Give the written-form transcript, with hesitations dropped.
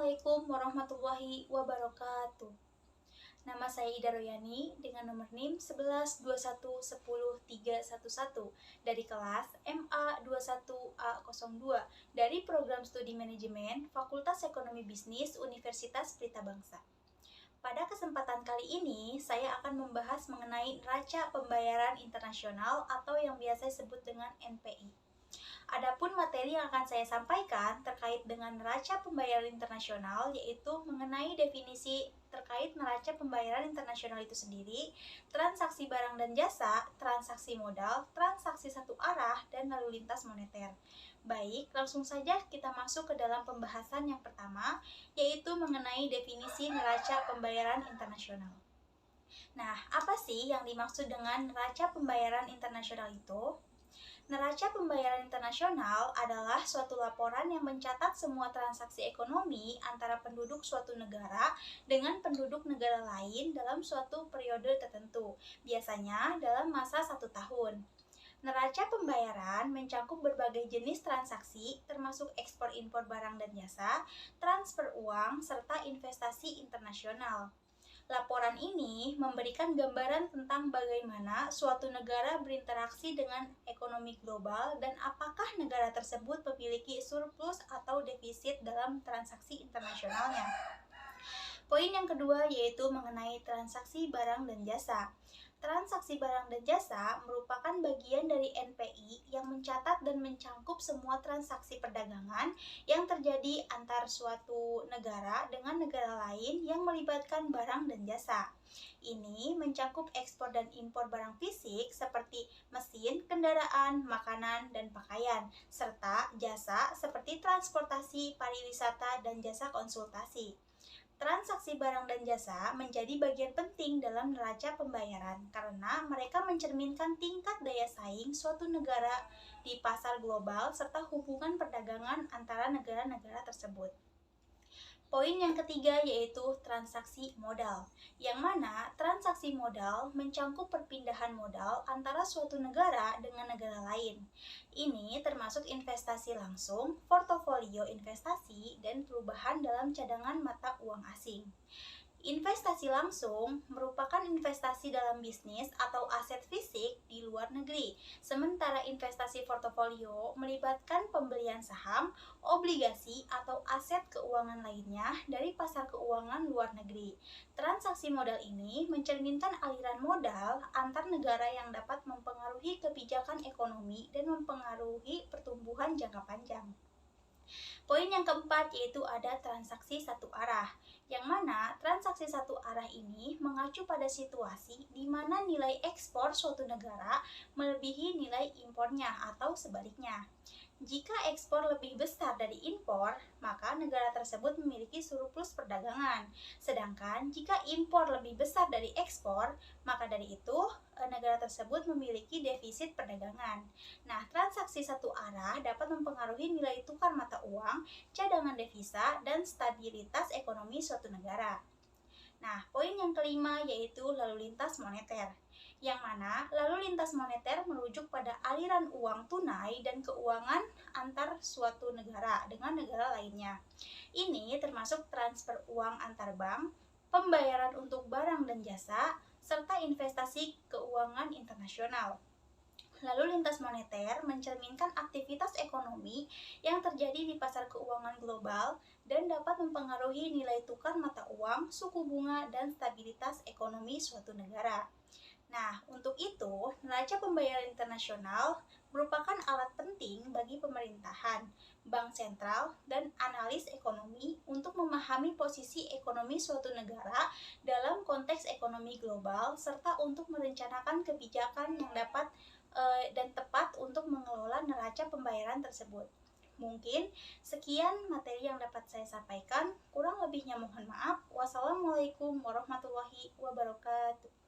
Assalamualaikum warahmatullahi wabarakatuh. Nama saya Ida Royani dengan nomor NIM 1121100311 dari kelas MA 21A02 dari Program Studi Manajemen Fakultas Ekonomi Bisnis Universitas Pelita Bangsa. Pada kesempatan kali ini, saya akan membahas mengenai neraca pembayaran internasional atau yang biasa disebut dengan NPI. Adapun materi yang akan saya sampaikan terkait dengan neraca pembayaran internasional yaitu mengenai definisi terkait neraca pembayaran internasional itu sendiri, transaksi barang dan jasa, transaksi modal, transaksi satu arah, dan lalu lintas moneter. Baik, langsung saja kita masuk ke dalam pembahasan yang pertama, yaitu mengenai definisi neraca pembayaran internasional. Nah, apa sih yang dimaksud dengan neraca pembayaran internasional itu? Neraca pembayaran internasional adalah suatu laporan yang mencatat semua transaksi ekonomi antara penduduk suatu negara dengan penduduk negara lain dalam suatu periode tertentu, biasanya dalam masa 1 tahun. Neraca pembayaran mencakup berbagai jenis transaksi, termasuk ekspor-impor barang dan jasa, transfer uang, serta investasi internasional. Laporan ini memberikan gambaran tentang bagaimana suatu negara berinteraksi dengan ekonomi global dan apakah negara tersebut memiliki surplus atau defisit dalam transaksi internasionalnya. Poin yang kedua yaitu mengenai transaksi barang dan jasa. Transaksi barang dan jasa merupakan bagian dari NPI yang mencatat dan mencangkup semua transaksi perdagangan yang terjadi antar suatu negara dengan negara lain yang melibatkan barang dan jasa. Ini mencakup ekspor dan impor barang fisik seperti mesin, kendaraan, makanan, dan pakaian, serta jasa seperti transportasi, pariwisata, dan jasa konsultasi. Transaksi barang dan jasa menjadi bagian penting dalam neraca pembayaran karena mereka mencerminkan tingkat daya saing suatu negara di pasar global serta hubungan perdagangan antara negara-negara tersebut. Poin yang ketiga yaitu transaksi modal, yang mana transaksi modal mencangkup perpindahan modal antara suatu negara dengan negara lain. Ini termasuk investasi langsung, portofolio investasi, dan perubahan dalam cadangan mata uang asing. Investasi langsung merupakan investasi dalam bisnis atau aset fisik di luar negeri, sementara investasi portofolio melibatkan pembelian saham, obligasi, atau aset keuangan lainnya dari pasar keuangan luar negeri. Transaksi modal ini mencerminkan aliran modal antar negara yang dapat mempengaruhi kebijakan ekonomi dan mempengaruhi pertumbuhan jangka panjang. Poin yang keempat yaitu ada transaksi satu arah, yang mana transaksi satu arah ini mengacu pada situasi di mana nilai ekspor suatu negara melebihi nilai impornya atau sebaliknya. Jika ekspor lebih besar dari impor, maka negara tersebut memiliki surplus perdagangan. Sedangkan jika impor lebih besar dari ekspor, maka dari itu negara tersebut memiliki defisit perdagangan. Nah, transaksi satu arah dapat mempengaruhi nilai tukar mata uang, cadangan devisa, dan stabilitas ekonomi suatu negara. Nah, poin yang kelima yaitu lalu lintas moneter, yang mana lalu lintas moneter merujuk pada aliran uang tunai dan keuangan antar suatu negara dengan negara lainnya. Ini termasuk transfer uang antar bank, pembayaran untuk barang dan jasa, serta investasi keuangan internasional. Lalu lintas moneter mencerminkan aktivitas ekonomi yang terjadi di pasar keuangan global dan dapat mempengaruhi nilai tukar mata uang, suku bunga, dan stabilitas ekonomi suatu negara. Nah, untuk itu, neraca pembayaran internasional merupakan alat penting bagi pemerintahan, bank sentral, dan analis ekonomi untuk memahami posisi ekonomi suatu negara dalam konteks ekonomi global serta untuk merencanakan kebijakan yang dapat dan tepat untuk mengelola neraca pembayaran tersebut. Mungkin sekian materi yang dapat saya sampaikan, kurang lebihnya mohon maaf. Wassalamualaikum warahmatullahi wabarakatuh.